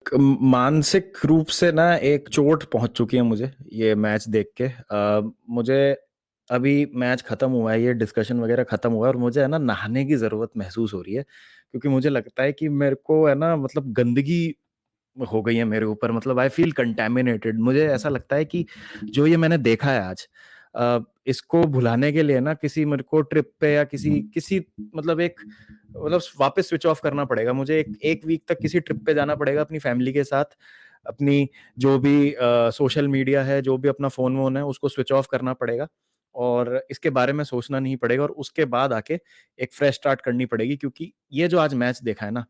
मानसिक रूप से ना एक चोट पहुंच चुकी है मुझे ये मैच देख के। मुझे अभी मैच खत्म हुआ है, ये डिस्कशन वगैरह खत्म हुआ है और मुझे है ना नहाने की जरूरत महसूस हो रही है, क्योंकि मुझे लगता है कि मेरे को है ना मतलब गंदगी हो गई है मेरे ऊपर। मतलब आई फील कंटेमिनेटेड। मुझे ऐसा लगता है कि जो ये मैंने देखा है आज, इसको भुलाने के लिए ना किसी मेरे को ट्रिप पे या किसी किसी मतलब एक मतलब वापस स्विच ऑफ करना पड़ेगा मुझे। एक एक वीक तक किसी ट्रिप पे जाना पड़ेगा अपनी फैमिली के साथ। अपनी जो भी सोशल मीडिया है, जो भी अपना फोन वोन है, उसको स्विच ऑफ करना पड़ेगा और इसके बारे में सोचना नहीं पड़ेगा और उसके बाद आके एक फ्रेश स्टार्ट करनी पड़ेगी। क्योंकि ये जो आज मैच देखा है ना,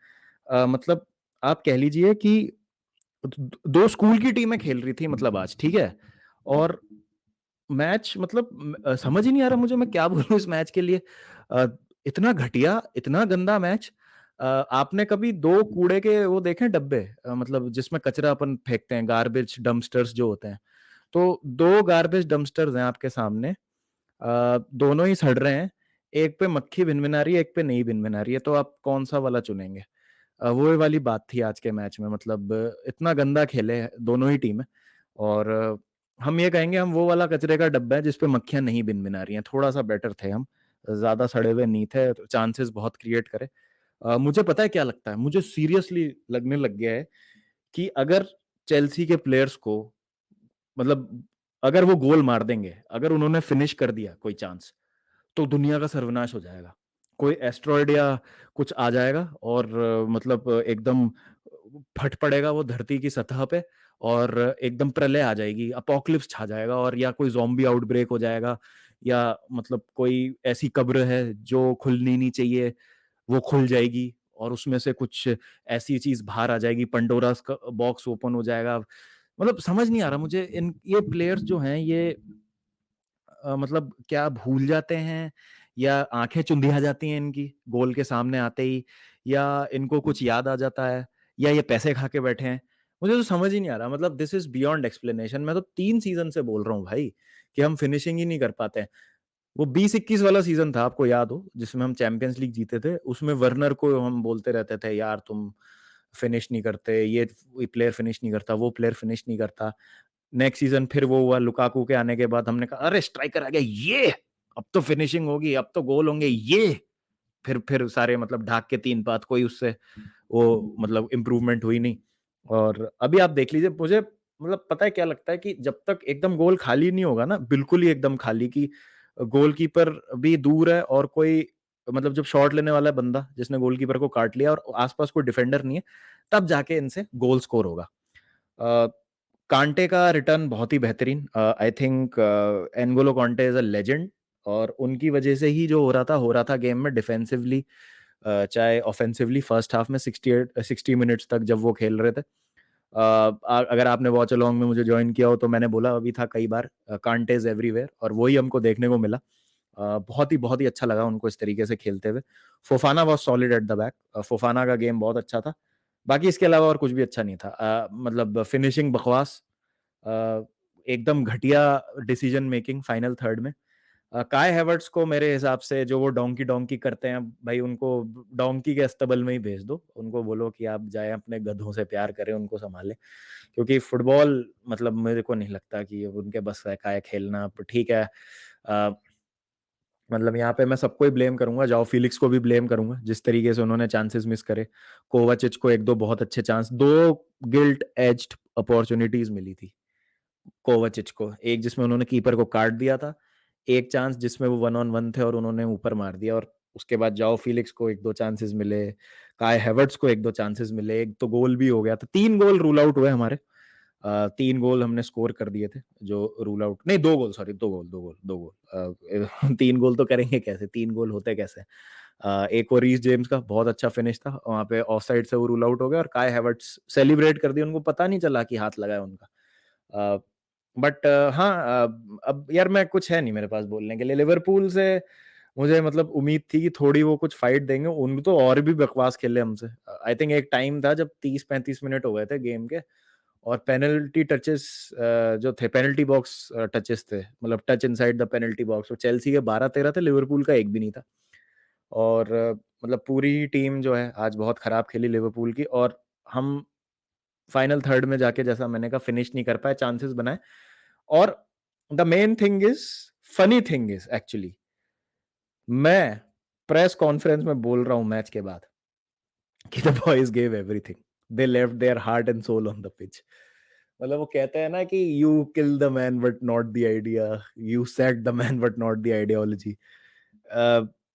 मतलब आप कह लीजिए कि दो स्कूल की टीमें खेल रही थी मतलब आज, ठीक है। और मैच मतलब समझ ही नहीं आ रहा मुझे मैं क्या बोलूं इस मैच के लिए। अ, इतना घटिया, इतना गंदा मैच। आपने कभी दो कूड़े के वो देखे हैं डब्बे, मतलब जिसमें कचरा अपन फेंकते हैं, गार्बेज डंपस्टर्स जो होते हैं। तो दो गार्बेज डंपस्टर्स हैं आपके सामने, दोनों ही सड़ रहे हैं। एक पे मक्खी भिनभिना रही है, एक पे नहीं भिनभिना रही है, तो आप कौन सा वाला चुनेंगे? वो वाली बात थी आज के मैच में। मतलब इतना गंदा खेले दोनों ही टीमें। और हम ये कहेंगे हम वो वाला कचरे का डब्बा है जिसपे मक्खियां नहीं भिनभिना रही हैं। थोड़ा सा बेटर थे हम, ज्यादा सड़े हुए नहीं थे, चांसेस बहुत क्रिएट करे। मुझे पता है क्या लगता है, मुझे सीरियसली लगने लग गया है कि अगर चेल्सी के प्लेयर्स को मतलब अगर वो गोल मार देंगे, अगर उन्होंने फिनिश कर दिया कोई चांस, तो दुनिया का सर्वनाश हो जाएगा। कोई एस्ट्रॉयड या कुछ आ जाएगा और मतलब एकदम फट पड़ेगा वो धरती की सतह पे और एकदम प्रलय आ जाएगी, अपोकलिप्स छा जाएगा और या कोई ज़ॉम्बी आउटब्रेक हो जाएगा, या मतलब कोई ऐसी कब्र है जो खुलनी नहीं चाहिए, वो खुल जाएगी और उसमें से कुछ ऐसी चीज़ बाहर आ जाएगी, पंडोरास का बॉक्स ओपन हो जाएगा। मतलब समझ नहीं आ रहा मुझे इन ये प्लेयर्स जो हैं ये मतलब क्या भूल जाते हैं या आंखें चुंधिया जाती हैं इनकी गोल के सामने आते ही, या इनको कुछ याद आ जाता है, या ये पैसे खा के बैठे हैं। मुझे तो समझ ही नहीं आ रहा। मतलब दिस इज बियॉन्ड एक्सप्लेनेशन। मैं तो 3 सीजन से बोल रहा हूँ भाई कि हम फिनिशिंग ही नहीं कर पाते हैं। वो 20-21 वाला सीजन था, आपको याद हो, जिसमें हम चैंपियंस लीग जीते थे। उसमें वर्नर को हम बोलते रहते थे यार तुम फिनिश नहीं करते, ये प्लेयर फिनिश नहीं करता, वो प्लेयर फिनिश नहीं करता। नेक्स्ट सीजन फिर वो हुआ लुकाकू के आने के बाद, हमने कहा अरे स्ट्राइकर आ गया, ये अब तो फिनिशिंग होगी, अब तो गोल होंगे ये। फिर सारे मतलब ढाक के 3 पात, कोई उससे वो मतलब इम्प्रूवमेंट हुई नहीं। और अभी आप देख लीजिए, मुझे मतलब पता है क्या लगता है कि जब तक एकदम गोल खाली नहीं होगा ना, बिल्कुल ही एकदम खाली की गोलकीपर भी दूर है और कोई मतलब जब शॉट लेने वाला है बंदा जिसने गोलकीपर को काट लिया और आसपास कोई डिफेंडर नहीं है, तब जाके इनसे गोल स्कोर होगा। अ, कांटे का रिटर्न बहुत ही बेहतरीन। I think N'Golo Kante is a legend और उनकी वजह से ही जो हो रहा था गेम में डिफेंसिवली, चाहे ऑफेंसिवली, फर्स्ट हाफ में 60 मिनट्स तक जब वो खेल रहे थे। अगर आपने वॉच अलोंग में मुझे ज्वाइन किया हो तो मैंने बोला अभी था कई बार, कांटे इज एवरीवेयर, और वही हमको देखने को मिला। बहुत ही अच्छा लगा उनको इस तरीके से खेलते हुए। Fofana was solid at the back. Fofana का गेम बहुत अच्छा था। बाकी इसके अलावा और कुछ भी अच्छा नहीं था। मतलब फिनिशिंग बकवास, अ, एकदम घटिया डिसीजन मेकिंग फाइनल थर्ड में। काय हैवर्ट्स को मेरे हिसाब से जो वो डोंकी डोंकी करते हैं भाई, उनको डोंकी के अस्तबल में ही भेज दो। उनको बोलो कि आप जाएं अपने गधों से प्यार करें, उनको संभालें। क्योंकि फुटबॉल मतलब मेरे को नहीं लगता कि उनके बस का है खेलना। ठीक है, अ, मतलब यहाँ पे मैं सबको ही ब्लेम करूंगा, जाओ फिलिक्स को भी ब्लेम करूंगा जिस तरीके से उन्होंने चांसेस मिस करे। कोवाचिच को एक दो बहुत अच्छे चांस, दो गिल्ट एज्ड अपॉर्चुनिटीज मिली थी कोवाचिच को। एक जिसमें उन्होंने कीपर को काट दिया था, एक चांस जिसमें वो 1-on-1 थे और उन्होंने ऊपर मार दिया। और उसके बाद जाओ फिलिक्स को एक दो चांसेस मिले, काय हैवर्ट्स को एक दो चांसेस मिले, एक तो गोल भी हो गया था। 3 गोल रूल आउट हुए हमारे। 3 गोल हमने स्कोर कर दिए थे जो रूल आउट, नहीं 2 गोल, सॉरी 2 गोल 2 गोल 2 गोल। 3 गोल तो करेंगे कैसे, 3 गोल होते कैसे। एक और रीस जेम्स का बहुत अच्छा फिनिश था, वहां पे ऑफ साइड से वो रूल आउट हो गया और काय हैवर्ट्स सेलिब्रेट कर दिया, उनको पता नहीं चला कि हाथ लगा है उनका। बट हाँ, अब यार मैं कुछ है नहीं मेरे पास बोलने के लिए लिवरपूल से। मुझे मतलब उम्मीद थी कि थोड़ी वो कुछ फाइट देंगे, उन तो और भी बकवास खेले हमसे। आई थिंक एक टाइम था जब 30-35 मिनट हो गए थे गेम के और पेनल्टी टचेस जो थे, पेनल्टी बॉक्स टचेस थे, मतलब touch inside the penalty box, वो चेल्सी के 12-13 थे, लिवरपूल का एक भी नहीं था। और मतलब पूरी टीम जो है आज बहुत खराब खेली लिवरपूल की। और हम फाइनल थर्ड में जाके जैसा मैंने कहा फिनिश नहीं कर पाए, चांसेस बनाए। और the main thing is, funny thing is actually, मैं प्रेस कॉन्फ्रेंस में बोल रहा हूं मैच के बाद कि the boys gave everything, they left their heart and soul on the pitch. मतलब वो कहते हैं ना कि you kill the man but not the idea, you set the man but not the ideology.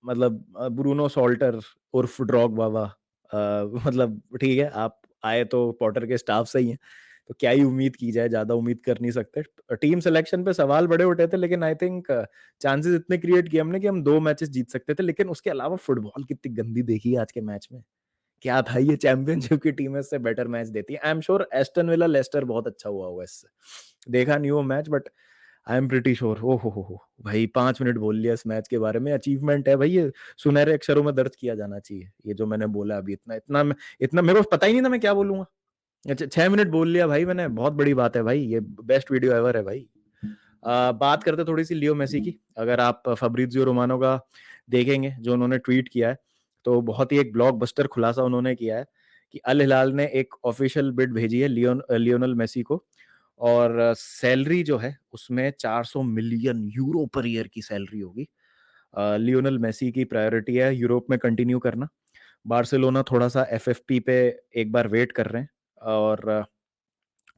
मतलब ब्रूनो सॉल्टर उर्फ ड्रॉग बाबा, मतलब ठीक है, आप आए तो पॉटर के स्टाफ से ही हैं, तो क्या ही उम्मीद की जाए, ज्यादा उम्मीद कर नहीं सकते। टीम सिलेक्शन पे सवाल बड़े उठे थे, लेकिन आई थिंक चांसेस इतने क्रिएट किए हमने कि हम 2 मैचेस जीत सकते थे। लेकिन उसके अलावा फुटबॉल कितनी गंदी देखी है आज के मैच में। क्या था ये, चैंपियनशिप की टीम इससे बेटर मैच देती है। I am sure Aston Villa Leicester बहुत अच्छा हुआ होगा इससे, देखा नहीं वो match, but I am pretty sure. ओ हो भाई, 5 मिनट बोल लिया इस मैच के बारे में, अचीवमेंट है भाई ये, सुनहरे अक्षरों में दर्ज किया जाना चाहिए ये जो मैंने बोला अभी। इतना इतना इतना मेरे को पता ही नहीं था मैं क्या बोलूंगा। अच्छा, 6 मिनट बोल लिया भाई मैंने, बहुत बड़ी बात है भाई, ये बेस्ट वीडियो एवर है भाई। बात करते थोड़ी सी लियो मेसी की। अगर आप फब्रिजियो रोमानो का देखेंगे जो उन्होंने ट्वीट किया है, तो बहुत ही एक ब्लॉकबस्टर खुलासा उन्होंने किया है कि अल हिलाल ने एक ऑफिशियल बिड भेजी है लियोनल मेसी को, और सैलरी जो है उसमें 400 मिलियन यूरो पर ईयर की सैलरी होगी। लियोनल मेसी की प्रायोरिटी है यूरोप में कंटिन्यू करना। बार्सिलोना थोड़ा सा एफएफपी पे एक बार वेट कर रहे हैं, और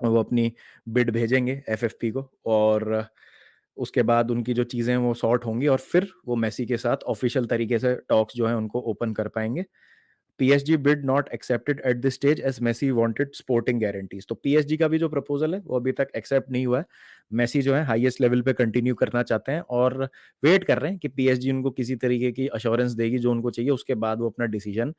वो अपनी बिड भेजेंगे एफएफपी को, और उसके बाद उनकी जो चीज़ें हैं वो सॉर्ट होंगी, और फिर वो मेसी के साथ ऑफिशियल तरीके से टॉक्स जो है उनको ओपन कर पाएंगे। PSG bid not accepted at this stage as Messi wanted sporting guarantees. तो पीएसजी का भी जो प्रपोजल है वो अभी तक एक्सेप्ट नहीं हुआ है। मेसी जो है हाईएस्ट लेवल पे कंटिन्यू करना चाहते हैं, और वेट कर रहे हैं कि पीएसजी उनको किसी तरीके की अश्योरेंस देगी जो उनको चाहिए, उसके बाद वो अपना डिसीजन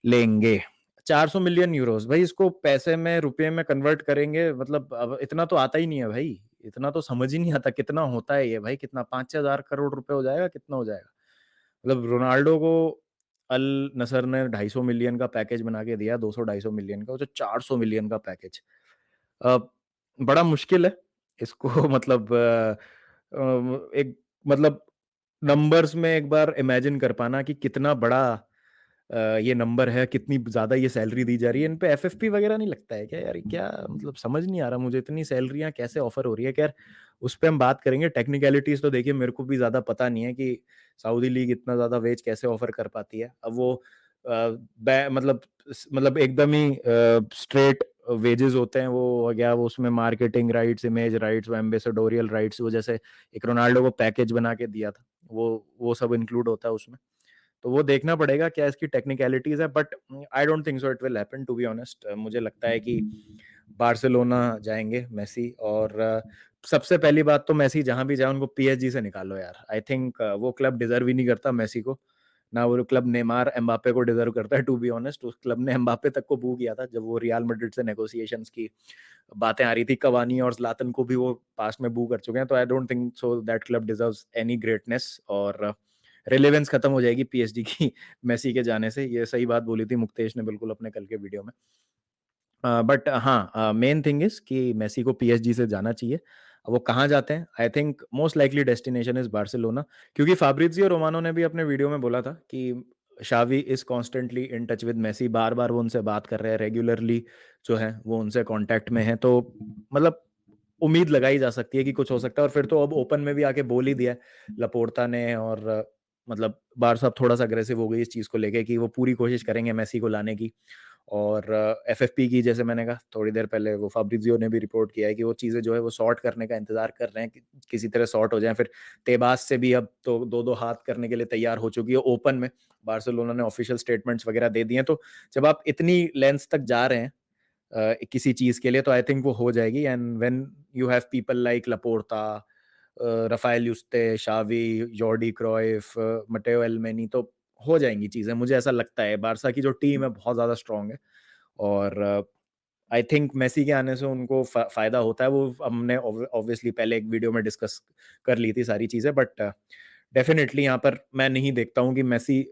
लेंगे। 400 मिलियन यूरोस भाई, इसको पैसे में रुपए में कन्वर्ट करेंगे, मतलब अब इतना तो आता ही नहीं है भाई, इतना तो समझ ही नहीं आता कितना होता है ये भाई, कितना 5-6 हजार करोड़ रुपए हो जाएगा, कितना हो जाएगा। मतलब रोनाल्डो को अल नसर ने 250 मिलियन का पैकेज बना के दिया, 200-250 मिलियन का, वो जो 400 मिलियन का पैकेज। बड़ा मुश्किल है इसको मतलब एक मतलब नंबर्स में एक बार इमेजिन कर पाना कि कितना बड़ा ये नंबर है, कितनी ज्यादा ये सैलरी दी जा रही है। इन पे एफएफपी वगैरह नहीं लगता है क्या यार, क्या मतलब समझ नहीं आ रहा मुझे, इतनी सैलरियां कैसे ऑफर हो रही है। खैर उस पर हम बात करेंगे, टेक्निकलिटीज तो देखिए मेरे को भी ज्यादा पता नहीं है कि सऊदी लीग इतना ज्यादा वेज कैसे ऑफर कर पाती है। अब वो मतलब एकदम ही स्ट्रेट वेजेस होते हैं वो, क्या वो उसमें मार्केटिंग राइट्स, इमेज राइट्स, वो एम्बेसडोरियल राइट्स, वो जैसे एक रोनाल्डो को पैकेज बना के दिया था, वो सब इंक्लूड होता है उसमें। तो वो देखना पड़ेगा क्या इसकी टेक्निकलिटीज है, but I don't think so it will happen to be honest. मुझे लगता है कि बार्सिलोना जाएंगे मेसी, और सबसे पहली बात तो मेसी जहां भी जाए उनको पीएसजी से निकालो यार। आई थिंक वो क्लब डिजर्व ही नहीं करता मेसी को, ना वो क्लब नेमार एम्बापे को डिजर्व करता है टू बी ऑनेस्ट। उस क्लब ने एम्बापे तक को बू किया था जब वो रियल मैड्रिड से नेगोशिएशंस की बातें आ रही थी, कवानी और ज़्लातन को भी वो पास्ट में बू कर चुके हैं। तो आई don't think so that club deserves any greatness, और रिलेवेंस खत्म हो जाएगी पीएसजी की मेसी के जाने से। ये सही बात बोली थी मुक्तेश ने बिल्कुल अपने कल के वीडियो में। बट हाँ, मेन थिंग इज कि मेसी को पीएसजी से जाना चाहिए। अब वो कहाँ जाते हैं, I think most likely destination is Barcelona, क्योंकि फाब्रिजियो रोमानो ने भी अपने वीडियो में बोला था कि Xavi is constantly in touch with Messi, बार बार वो उनसे बात कर रहे हैं, रेगुलरली जो है वो उनसे कांटेक्ट में है। तो मतलब उम्मीद लगाई जा सकती है कि कुछ हो सकता है। और फिर तो अब ओपन में भी आके बोल ही दिया लपोर्ता ने, और मतलब बारसा अब थोड़ा सा अग्रेसिव हो गई इस चीज को लेके कि वो पूरी कोशिश करेंगे मेसी को लाने की। और एफएफपी की, जैसे मैंने कहा थोड़ी देर पहले, वो फाब्रिजियो ने भी रिपोर्ट किया है कि वो चीज़ें जो है वो सॉर्ट करने का इंतजार कर रहे हैं कि किसी तरह सॉर्ट हो जाए। फिर तेबास से भी अब तो दो दो हाथ करने के लिए तैयार हो चुकी है ओपन में, बार्सिलोना ने ऑफिशियल स्टेटमेंट्स वगैरह दे दिए हैं। तो जब आप इतनी लेंथ तक जा रहे हैं किसी चीज के लिए, तो आई थिंक वो हो जाएगी। And when you have people like Laporta, Rafael Yuste, Xavi, Jordi Cruyff, Mateo Alemany, तो हो जाएंगी चीजें। मुझे ऐसा लगता है बारसा की जो टीम है बहुत ज्यादा स्ट्रांग है, और आई थिंक मेसी के आने से उनको फायदा होता है। वो हमने ऑब्वियसली पहले एक वीडियो में डिस्कस कर ली थी सारी चीजें, बट डेफिनेटली यहाँ पर मैं नहीं देखता हूँ कि मेसी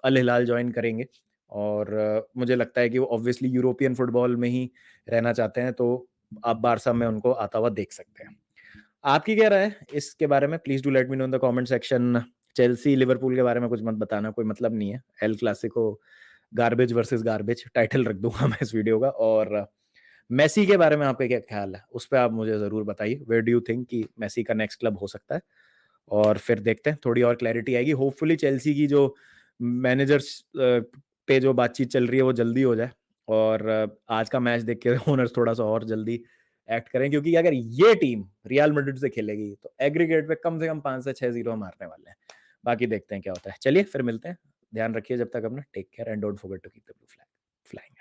अल हिलाल ज्वाइन करेंगे। और मुझे लगता है कि वो ऑब्वियसली यूरोपियन फुटबॉल में ही रहना चाहते हैं, तो आप बारसा में उनको आता हुआ देख सकते हैं। आपकी क्या राय है इसके बारे में, please do let me know in the comment section. Chelsea Liverpool के बारे में कुछ मत बताना, कोई मतलब नहीं है। El Clasico garbage versus garbage title रख दूंगा मैं इस वीडियो का। और मेसी के बारे में आपका क्या ख्याल है? उस पे आप मुझे ज़रूर बताइए। वेयर डू यू थिंक कि मेसी का नेक्स्ट क्लब हो सकता है? और फिर देखते हैं, थोड़ी और क्लैरिटी आएगी। होपफुली चेल्सी की जो मैनेजर्स पे जो बातचीत चल रही है वो जल्दी हो जाए और आज का मैच देख के ओनर्स थोड़ा-सा और जल्दी एक्ट करें, क्योंकि अगर ये टीम रियल मैड्रिड से खेलेगी तो एग्रीगेट पे कम से कम 5 से 6-0 मारने वाले हैं। बाकी देखते हैं क्या होता है। चलिए फिर मिलते हैं। ध्यान रखिए जब तक अपना। Take care and don't forget to keep the blue flag flying.